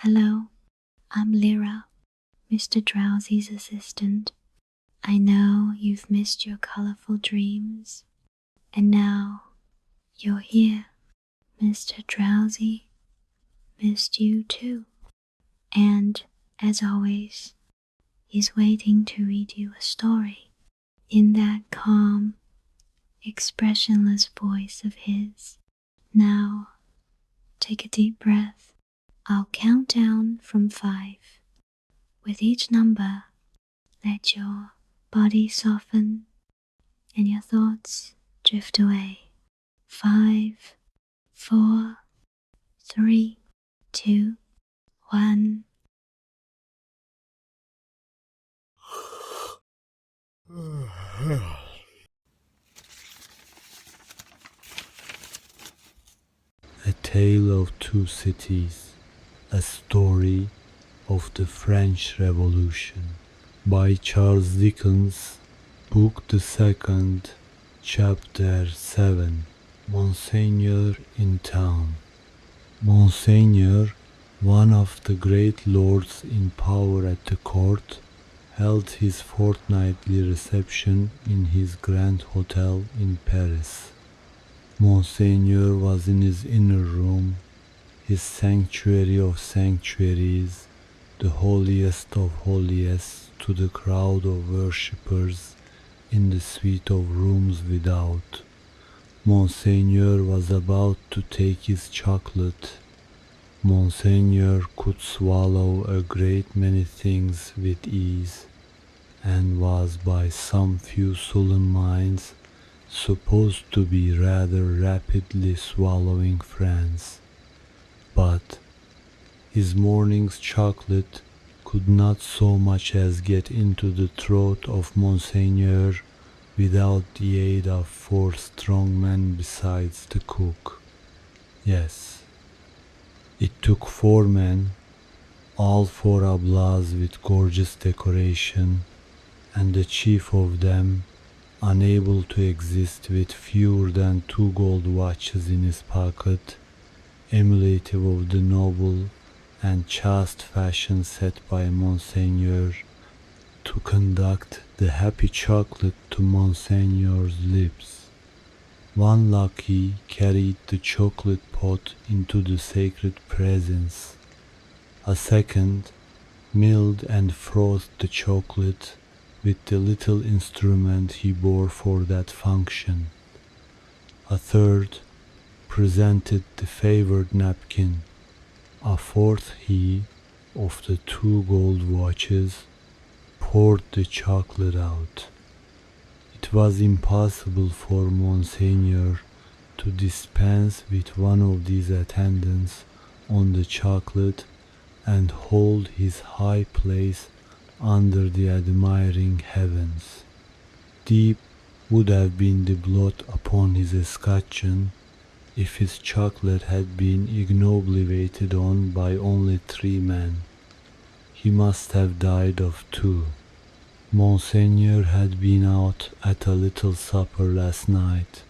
Hello, I'm Lyra, Mr.Drowsy's assistant. I know you've missed your colorful dreams, and now you're here. Mr. Drowsy missed you too, and as always, he's waiting to read you a story in that calm, expressionless voice of his. Now, take a deep breath. I'll count down from 5. With each number, let your body soften and your thoughts drift away. 5, 4, 3, 2, 1. A Tale of Two Cities, a story of the French Revolution by Charles Dickens, Book the Second, Chapter 7, Monseigneur in Town. Monseigneur, one of the great lords in power at the court, held his fortnightly reception in his grand hotel in Paris. Monseigneur was in his inner room, his sanctuary of sanctuaries, the holiest of holiest, to the crowd of worshippers in the suite of rooms without. Monseigneur was about to take his chocolate. Monseigneur could swallow a great many things with ease, and was by some few sullen minds supposed to be rather rapidly swallowing France. But his morning's chocolate could not so much as get into the throat of Monseigneur without the aid of 4 strong men besides the cook. Yes, it took 4 men, all 4 ablaze with gorgeous decoration, and the chief of them, unable to exist with fewer than 2 gold watches in his pocket, emulative of the noble and chaste fashion set by Monseigneur, to conduct the happy chocolate to Monseigneur's lips. One lackey carried the chocolate pot into the sacred presence. A second milled and frothed the chocolate with the little instrument he bore for that function. A third presented the favored napkin. A fourth, he, of the 2 gold watches, poured the chocolate out. It was impossible for Monseigneur to dispense with one of these attendants on the chocolate and hold his high place under the admiring heavens. Deep would have been the blot upon his escutcheon if his chocolate had been ignobly waited on by only 3 men. He must have died of 2. Monseigneur had been out at a little supper last night,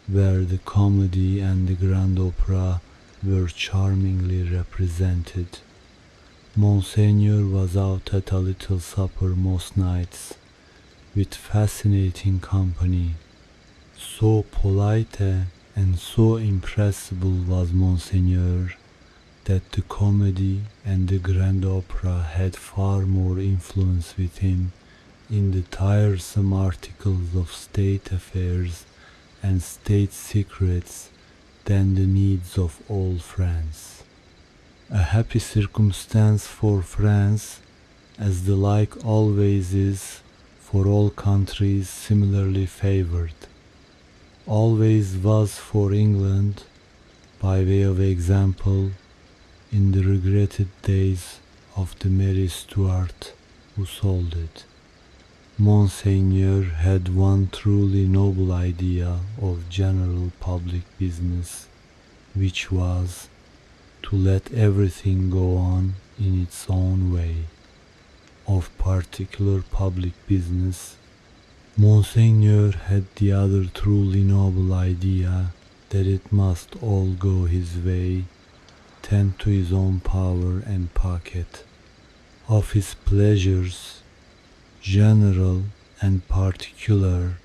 where the comedy and the grand opera were charmingly represented. Monseigneur was out at a little supper most nights, with fascinating company. So polite and so impressible was Monseigneur, that the comedy and the grand opera had far more influence with him in the tiresome articles of state affairs and state secrets than the needs of all France. A happy circumstance for France, as the like always is for all countries similarly favored. Always was for England, by way of example, in the regretted days of the Mary Stuart who sold it. Monseigneur had one truly noble idea of general public business, which was to let everything go on in its own way. Of particular public business, Monseigneur had the other truly noble idea that it must all go his way, attend to his own power and pocket. Of his pleasures, general and particular,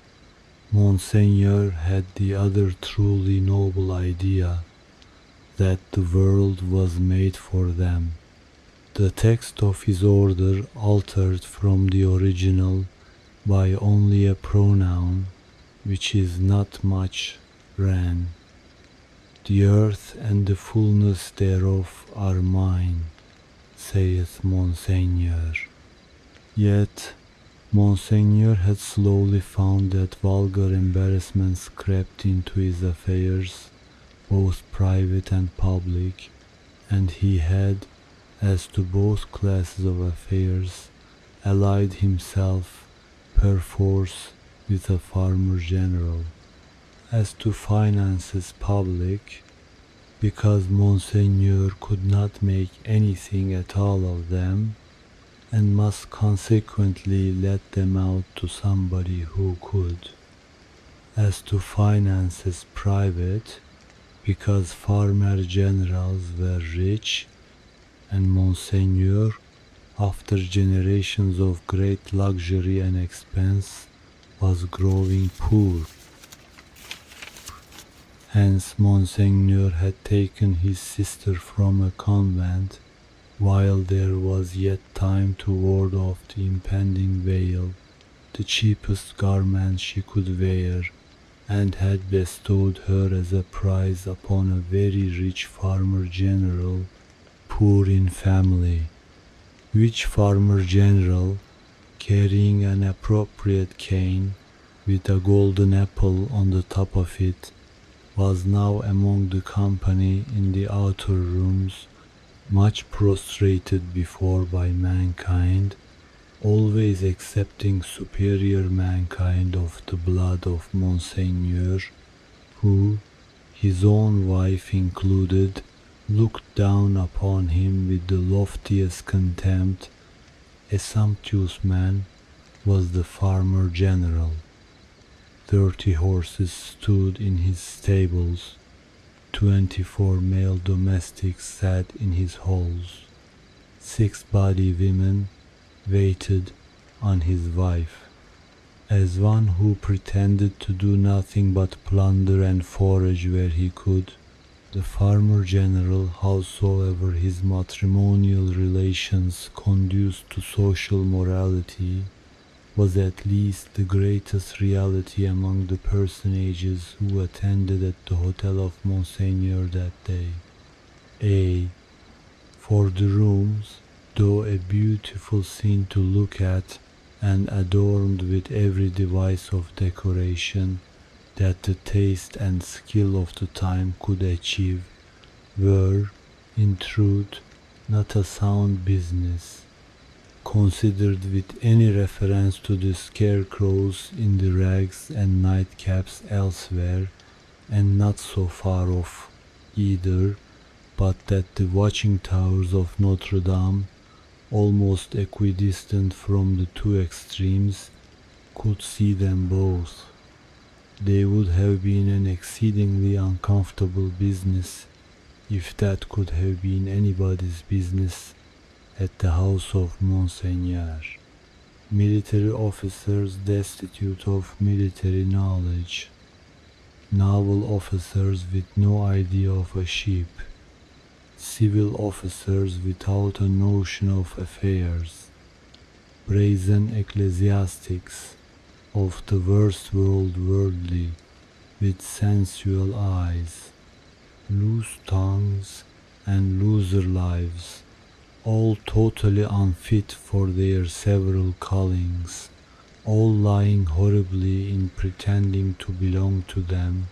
Monseigneur had the other truly noble idea, that the world was made for them. The text of his order, altered from the original by only a pronoun, which is not much, ran, "The earth and the fullness thereof are mine, saith Monseigneur." Yet Monseigneur had slowly found that vulgar embarrassments crept into his affairs, both private and public, and he had, as to both classes of affairs, allied himself perforce with a farmer general. As to finances public, because Monseigneur could not make anything at all of them, and must consequently let them out to somebody who could. As to finances private, because farmer generals were rich, and Monseigneur, after generations of great luxury and expense, was growing poor. Hence Monseigneur had taken his sister from a convent, while there was yet time to ward off the impending veil, the cheapest garment she could wear, and had bestowed her as a prize upon a very rich farmer general, poor in family, which farmer general, carrying an appropriate cane with a golden apple on the top of it, was now among the company in the outer rooms, much prostrated before by mankind, always excepting superior mankind of the blood of Monseigneur, who, his own wife included, looked down upon him with the loftiest contempt. A sumptuous man was the farmer general. 30 horses stood in his stables, 24 male domestics sat in his halls, 6 body women waited on his wife. As one who pretended to do nothing but plunder and forage where he could, the farmer general, howsoever his matrimonial relations conduced to social morality, was at least the greatest reality among the personages who attended at the hotel of Monseigneur that day. For the rooms, though a beautiful scene to look at, and adorned with every device of decoration that the taste and skill of the time could achieve, were, in truth, not a sound business, considered with any reference to the scarecrows in the rags and nightcaps elsewhere, and not so far off either, but that the watching towers of Notre Dame, almost equidistant from the two extremes, could see them both. They would have been an exceedingly uncomfortable business, if that could have been anybody's business, at the house of Monseigneur. Military officers destitute of military knowledge, naval officers with no idea of a ship, civil officers without a notion of affairs, brazen ecclesiastics of the worst worldly, with sensual eyes, loose tongues and looser lives, all totally unfit for their several callings, all lying horribly in pretending to belong to them,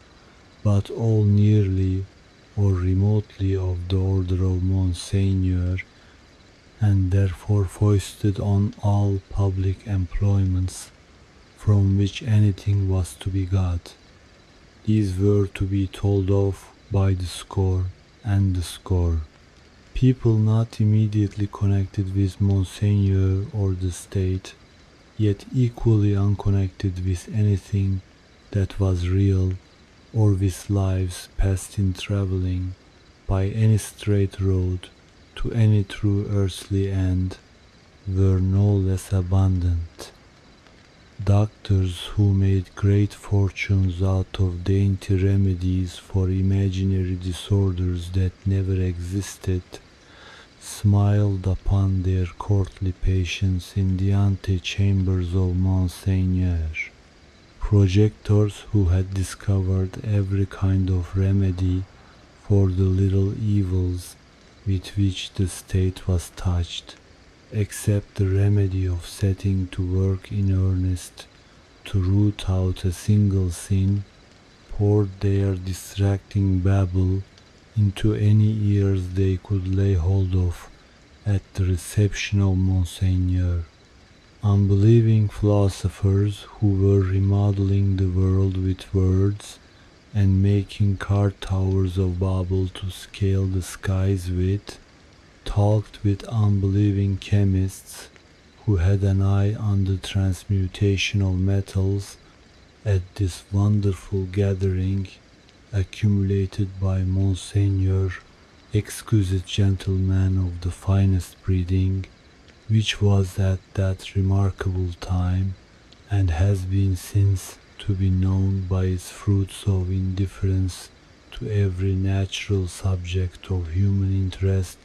but all nearly or remotely of the order of Monseigneur, and therefore foisted on all public employments from which anything was to be got. These were to be told of by the score and the score. People not immediately connected with Monseigneur or the state, yet equally unconnected with anything that was real, or with lives passed in traveling, by any straight road to any true earthly end were no less abundant. Doctors who made great fortunes out of dainty remedies for imaginary disorders that never existed smiled upon their courtly patients in the antechambers of Monseigneur. Projectors who had discovered every kind of remedy for the little evils with which the state was touched, except the remedy of setting to work in earnest to root out a single sin, poured their distracting babble into any ears they could lay hold of at the reception of Monseigneur. Unbelieving philosophers who were remodeling the world with words and making card towers of Babel to scale the skies with, talked with unbelieving chemists who had an eye on the transmutation of metals at this wonderful gathering accumulated by Monseigneur, exquisite gentleman of the finest breeding, which was at that remarkable time, and has been since, to be known by its fruits of indifference to every natural subject of human interest,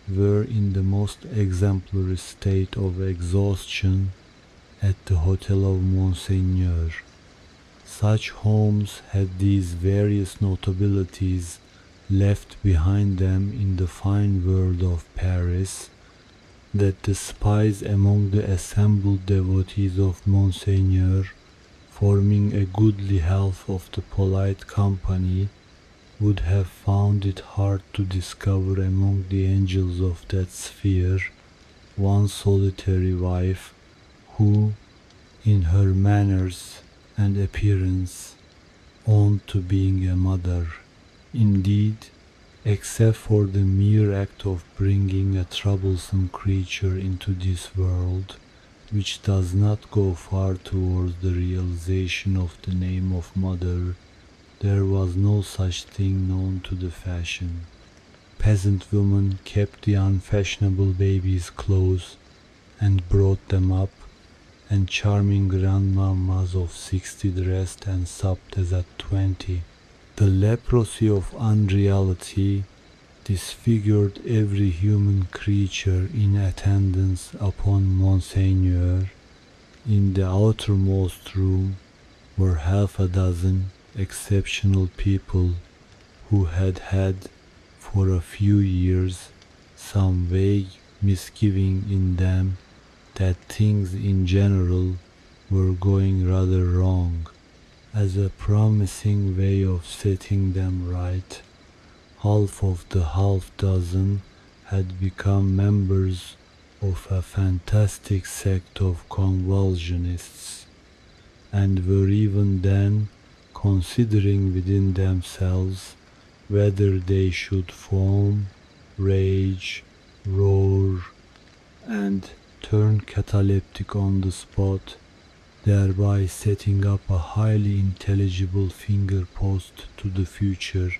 were in the most exemplary state of exhaustion at the hotel of Monseigneur. Such homes had these various notabilities left behind them in the fine world of Paris, that the spies among the assembled devotees of Monseigneur, forming a goodly half of the polite company, would have found it hard to discover among the angels of that sphere one solitary wife who, in her manners and appearance, owned to being a mother. Indeed, except for the mere act of bringing a troublesome creature into this world, which does not go far towards the realization of the name of mother, there was no such thing known to the fashion. Peasant women kept the unfashionable babies close and brought them up, and charming grandmammas of 60 dressed and supped as at 20. The leprosy of unreality disfigured every human creature in attendance upon Monseigneur. In the outermost room were half a dozen exceptional people who had had for a few years some vague misgiving in them that things in general were going rather wrong. As a promising way of setting them right, half of the half-dozen had become members of a fantastic sect of convulsionists, and were even then considering within themselves whether they should foam, rage, roar, and turn cataleptic on the spot, thereby setting up a highly intelligible finger post to the future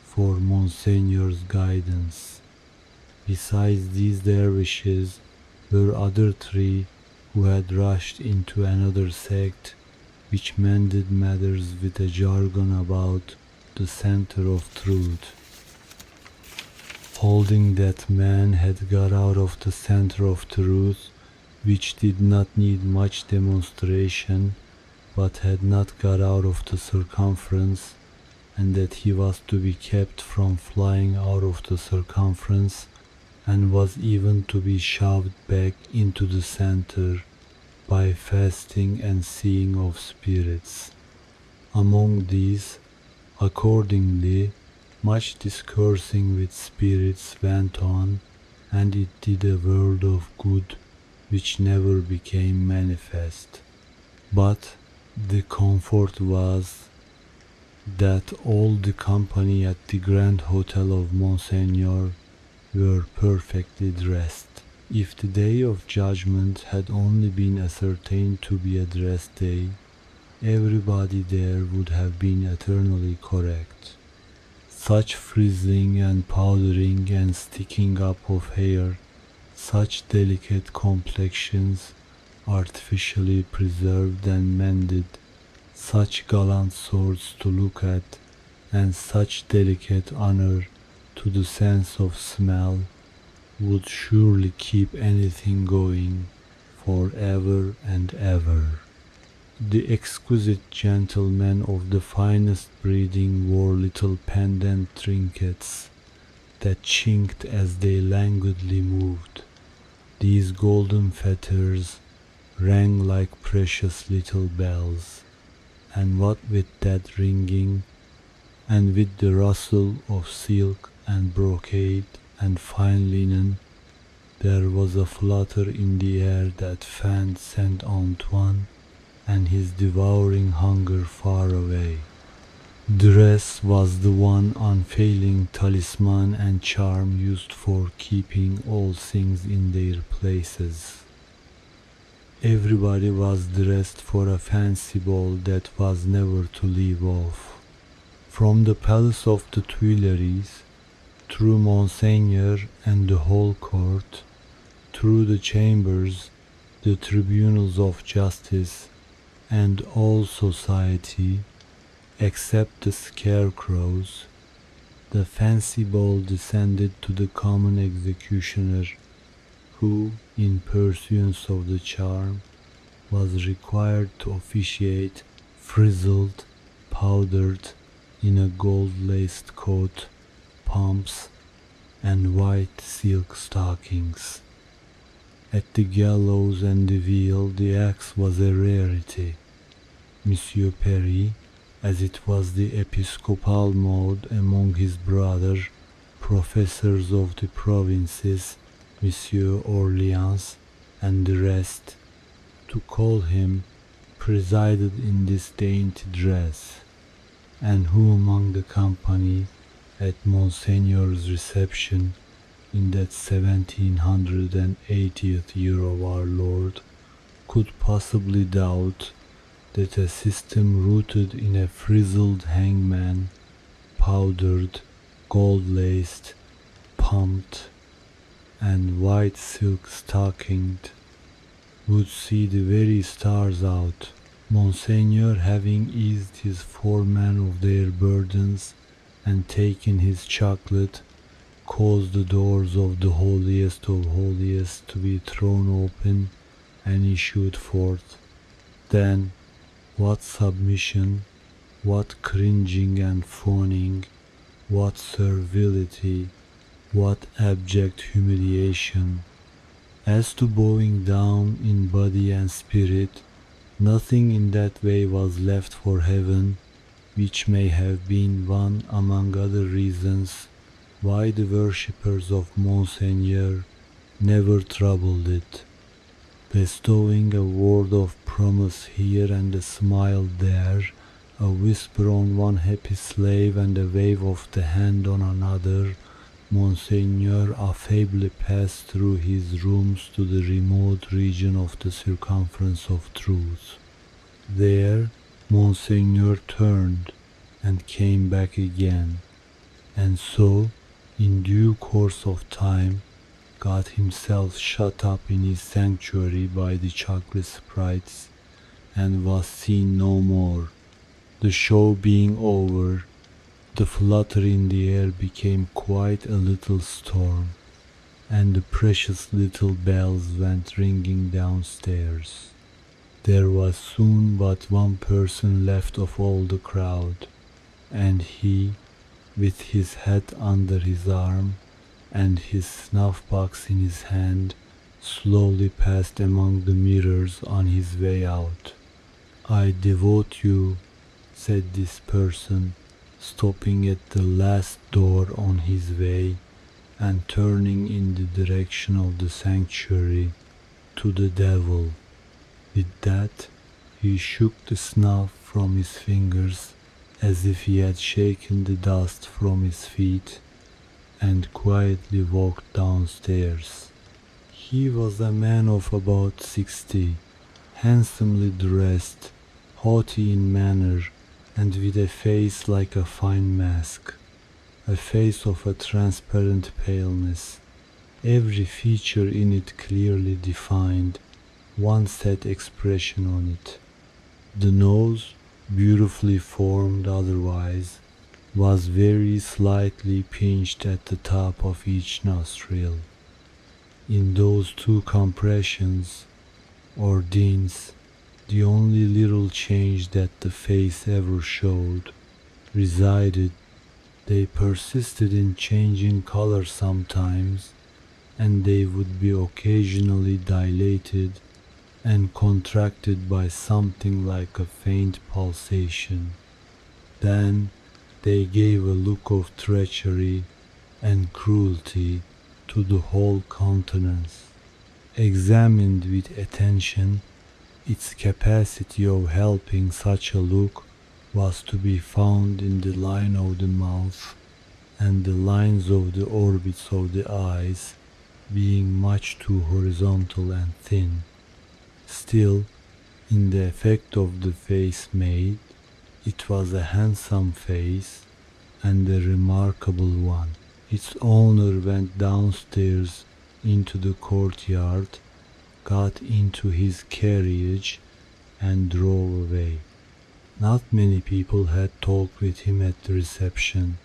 for Monseigneur's guidance. Besides these dervishes were other three who had rushed into another sect which mended matters with a jargon about the center of truth, holding that man had got out of the center of truth, which did not need much demonstration, but had not got out of the circumference, and that he was to be kept from flying out of the circumference, and was even to be shoved back into the center by fasting and seeing of spirits. Among these, accordingly, much discoursing with spirits went on, and it did a world of good which never became manifest. But the comfort was that all the company at the Grand Hotel of Monseigneur were perfectly dressed. If the day of judgment had only been ascertained to be a dress day, everybody there would have been eternally correct. such frizzling and powdering and sticking up of hair, such delicate complexions artificially preserved and mended, such gallant swords to look at, and such delicate honor to the sense of smell, would surely keep anything going for ever and ever. The exquisite gentlemen of the finest breeding wore little pendant trinkets that chinked as they languidly moved. These golden fetters rang like precious little bells, and what with that ringing, and with the rustle of silk and brocade and fine linen, there was a flutter in the air that fanned Saint Antoine and his devouring hunger far away. Dress was the one unfailing talisman and charm used for keeping all things in their places. Everybody was dressed for a fancy ball that was never to leave off. From the palace of the Tuileries, through Monseigneur and the whole court, through the chambers, the tribunals of justice, and all society, except the scarecrows, the fancy ball descended to the common executioner, who, in pursuance of the charm, was required to officiate frizzled, powdered, in a gold-laced coat, pumps, and white silk stockings. At the gallows and the wheel the axe was a rarity. Monsieur Perry, as it was the episcopal mode among his brother professors of the provinces, Monsieur Orleans and the rest, to call him, presided in this dainty dress, and who among the company at Monseigneur's reception in that 1780th year of our Lord could possibly doubt that a system rooted in a frizzled hangman, powdered, gold-laced, pumped, and white silk stockinged, would see the very stars out. Monseigneur, having eased his foremen of their burdens and taken his chocolate, caused the doors of the holiest of holiest to be thrown open and issued forth. Then, what submission, what cringing and fawning, what servility, what abject humiliation! As to bowing down in body and spirit, nothing in that way was left for heaven, which may have been one among other reasons why the worshippers of Monseigneur never troubled it, bestowing a word of promise here and a smile there, a whisper on one happy slave and a wave of the hand on another. Monseigneur affably passed through his rooms to the remote region of the circumference of truth. There Monseigneur turned and came back again, and so, in due course of time, got himself shut up in his sanctuary by the chocolate sprites, and was seen no more. The show being over, the flutter in the air became quite a little storm, and the precious little bells went ringing downstairs. There was soon but one person left of all the crowd, and he, with his hat under his arm and his snuff-box in his hand, slowly passed among the mirrors on his way out. "I devote you," said this person, stopping at the last door on his way and turning in the direction of the sanctuary, "to the devil." With that, he shook the snuff from his fingers as if he had shaken the dust from his feet, and quietly walked downstairs. He was a man of about 60, handsomely dressed, haughty in manner, and with a face like a fine mask. a face of a transparent paleness, every feature in it clearly defined, one set expression on it. The nose, beautifully formed otherwise, was very slightly pinched at the top of each nostril. In those two compressions, or dins, the only little change that the face ever showed resided. They persisted in changing color sometimes, and they would be occasionally dilated and contracted by something like a faint pulsation. Then they gave a look of treachery and cruelty to the whole countenance. Examined with attention, its capacity of helping such a look was to be found in the line of the mouth and the lines of the orbits of the eyes being much too horizontal and thin. Still, in the effect of the face made, it was a handsome face and a remarkable one. Its owner went downstairs into the courtyard, got into his carriage, and drove away. Not many people had talked with him at the reception.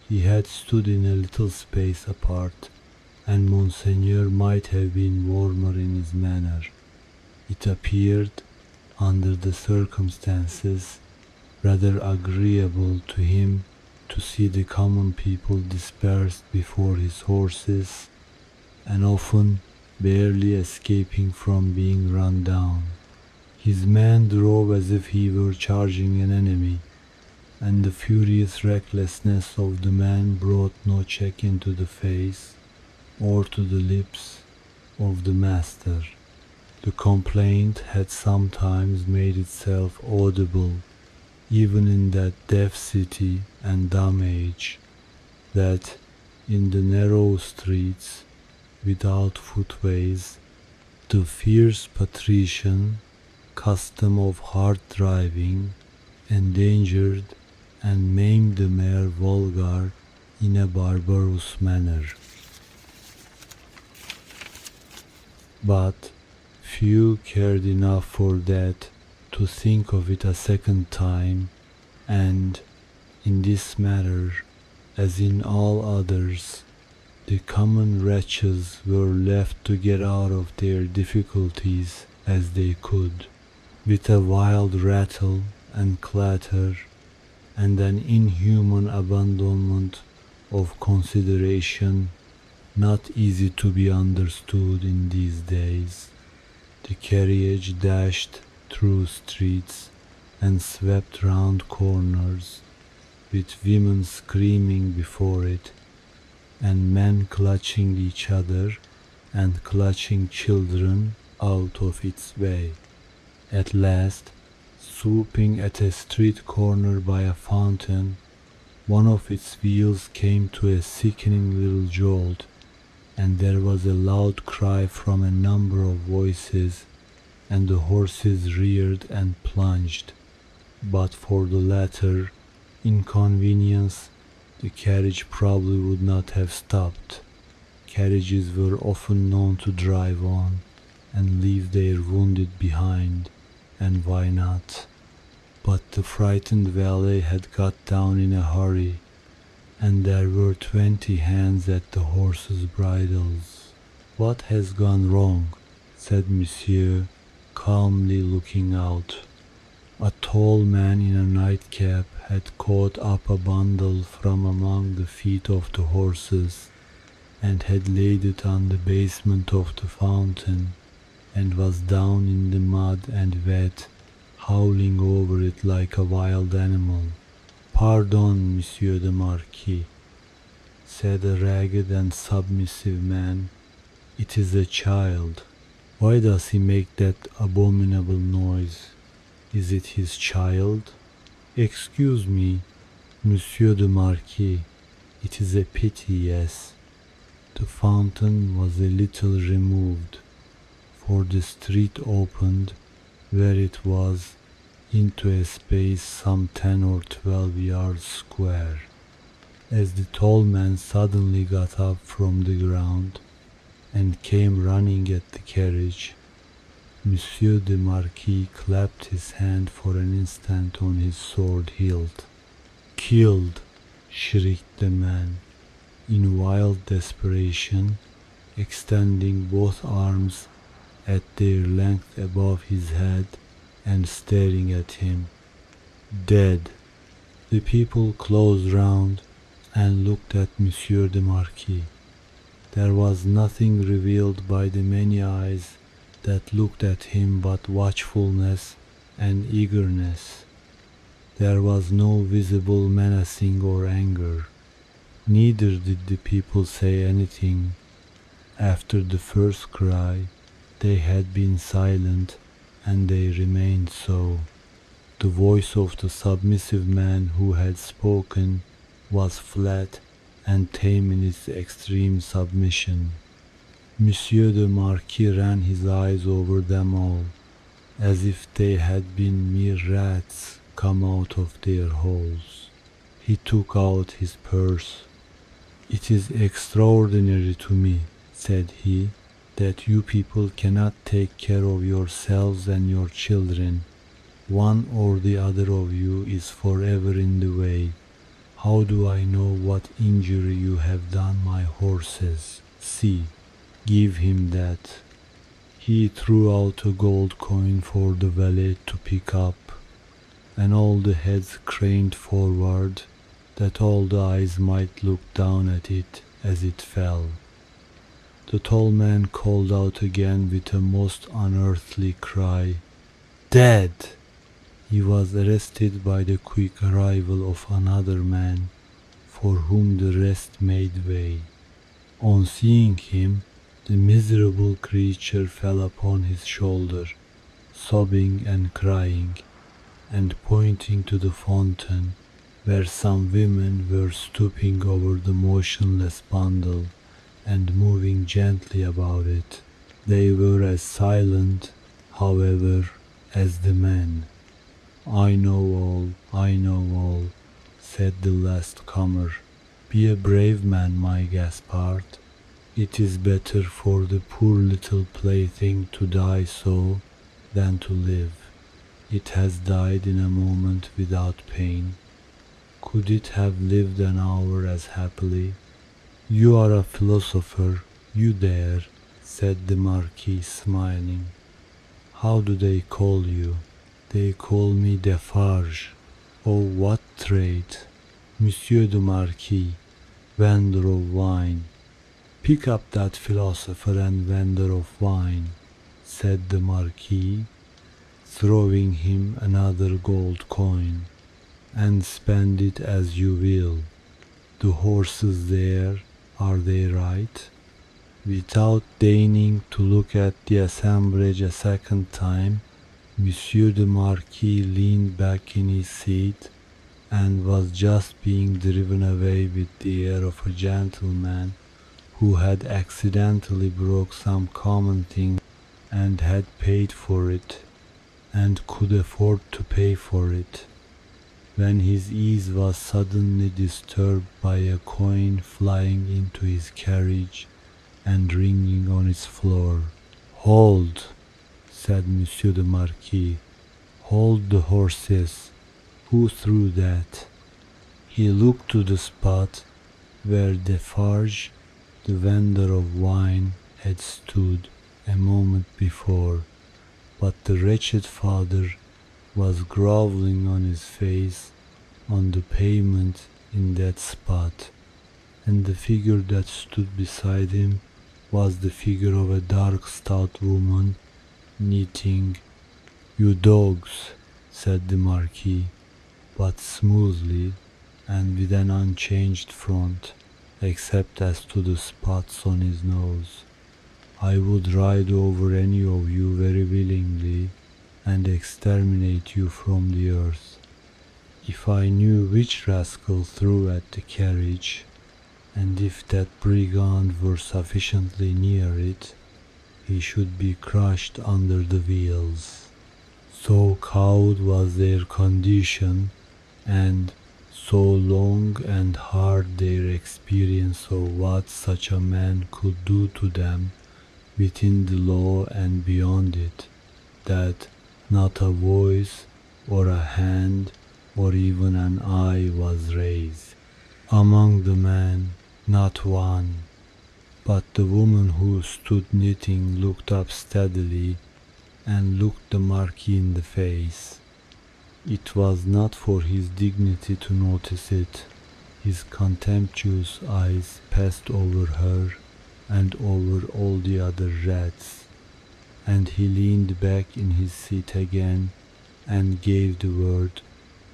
He had stood in a little space apart, and Monseigneur might have been warmer in his manner. It appeared, under the circumstances, rather agreeable to him to see the common people dispersed before his horses, and often barely escaping from being run down. His man drove as if he were charging an enemy, and the furious recklessness of the man brought no check into the face or to the lips of the master. The complaint had sometimes made itself audible even in that deaf city and dumb age, that in the narrow streets without footways the fierce patrician custom of hard driving endangered and maimed the mere vulgar in a barbarous manner. But few cared enough for that to think of it a second time, and in this matter, as in all others, the common wretches were left to get out of their difficulties as they could, with a wild rattle and clatter, and an inhuman abandonment of consideration not easy to be understood in these days. The carriage dashed through streets and swept round corners, with women screaming before it, and men clutching each other and clutching children out of its way. At last, swooping at a street corner by a fountain, one of its wheels came to a sickening little jolt, and there was a loud cry from a number of voices, and the horses reared and plunged. But for the latter inconvenience, the carriage probably would not have stopped. Carriages were often known to drive on and leave their wounded behind, and why not? But the frightened valet had got down in a hurry, and there were 20 hands at the horses' bridles. "What has gone wrong?" said Monsieur, calmly looking out. A tall man in a nightcap had caught up a bundle from among the feet of the horses, and had laid it on the basement of the fountain, and was down in the mud and wet, howling over it like a wild animal. "Pardon, Monsieur the Marquis," said a ragged and submissive man. "It is a child. Why does he make that abominable noise? Is it his child?" "Excuse me, Monsieur the Marquis. It is a pity, yes." The fountain was a little removed, for the street opened where it was into a space some 10 or 12 yards square. as the tall man suddenly got up from the ground and came running at the carriage. Monsieur the Marquis clapped his hand for an instant on his sword hilt. "Killed!" shrieked the man, in wild desperation, extending both arms at their length above his head and staring at him. "Dead!" The people closed round and looked at Monsieur the Marquis. There was nothing revealed by the many eyes that looked at him but watchfulness and eagerness. There was no visible menacing or anger. Neither did the people say anything. After the first cry, they had been silent, and they remained so. The voice of the submissive man who had spoken was flat and tame in its extreme submission. Monsieur the Marquis ran his eyes over them all, as if they had been mere rats come out of their holes. He took out his purse. "It is extraordinary to me," said he, "that you people cannot take care of yourselves and your children. One or the other of you is forever in the way. How do I know what injury you have done my horses? See, give him that." He threw out a gold coin for the valet to pick up, and all the heads craned forward, that all the eyes might look down at it as it fell. The tall man called out again with a most unearthly cry, "Dead!" He was arrested by the quick arrival of another man, for whom the rest made way. On seeing him, the miserable creature fell upon his shoulder, sobbing and crying, and pointing to the fountain, where some women were stooping over the motionless bundle and moving gently about it. They were as silent, however, as the men. I know all," said the last comer. "Be a brave man, my Gaspard. It is better for the poor little plaything to die so than to live. It has died in a moment without pain. Could it have lived an hour as happily?" "You are a philosopher, you dare," said the Marquis, smiling. "How do they call you?" "They call me Defarge." "Oh, what trade?" "Monsieur the Marquis, vendor of wine." "Pick up that philosopher and vendor of wine," said the Marquis, throwing him another gold coin, "and spend it as you will. The horses there, are they right?" Without deigning to look at the assemblage a second time, Monsieur the Marquis leaned back in his seat, and was just being driven away with the air of a gentleman who had accidentally broke some common thing and had paid for it, and could afford to pay for it, when his ease was suddenly disturbed by a coin flying into his carriage and ringing on its floor. "Hold!" said Monsieur the Marquis. "Hold the horses. Who threw that?" He looked to the spot where Defarge, the vendor of wine, had stood a moment before, but the wretched father was grovelling on his face on the pavement in that spot, and the figure that stood beside him was the figure of a dark, stout woman, knitting. "You dogs," said the Marquis, but smoothly, and with an unchanged front, except as to the spots on his nose. "I would ride over any of you very willingly, and exterminate you from the earth, if I knew which rascal threw at the carriage, and if that brigand were sufficiently near it, he should be crushed under the wheels." So cowed was their condition, and So long and hard their experience of what such a man could do to them within the law and beyond it, that not a voice or a hand or even an eye was raised. Among the men, not one, but the woman who stood knitting looked up steadily and looked the Marquis in the face. It was not for his dignity to notice it. His contemptuous eyes passed over her and over all the other rats, and he leaned back in his seat again and gave the word,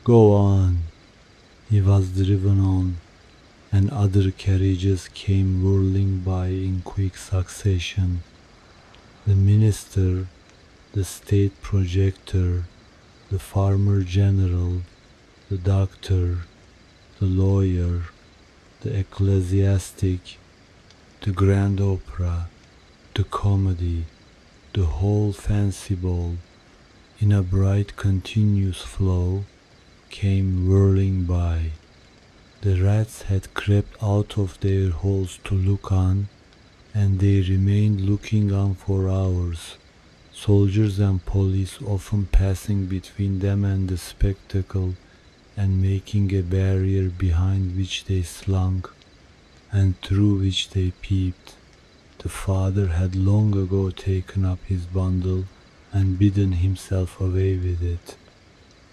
"Go on." He was driven on, and other carriages came whirling by in quick succession. The minister, the state projector, the farmer general, the doctor, the lawyer, the ecclesiastic, the grand opera, the comedy, the whole fancy ball, in a bright continuous flow, came whirling by. The rats had crept out of their holes to look on, and they remained looking on for hours, soldiers and police often passing between them and the spectacle and making a barrier behind which they slunk and through which they peeped. The father had long ago taken up his bundle and bidden himself away with it.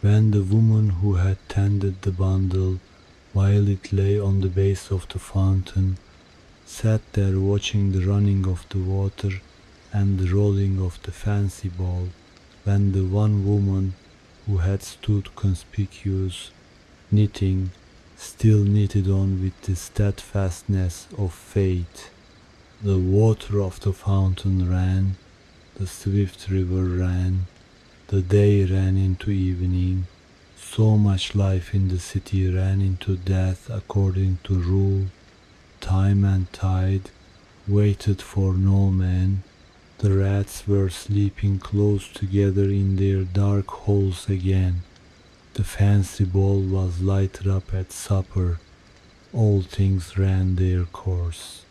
When the woman who had tended the bundle while it lay on the base of the fountain sat there watching the running of the water and the rolling of the fancy ball, when the one woman who had stood conspicuous, knitting, still knitted on with the steadfastness of faith. The water of the fountain ran, the swift river ran, the day ran into evening. So much life in the city ran into death according to rule. Time and tide waited for no man. The rats were sleeping close together in their dark holes again. The fancy ball was lighted up at supper. All things ran their course.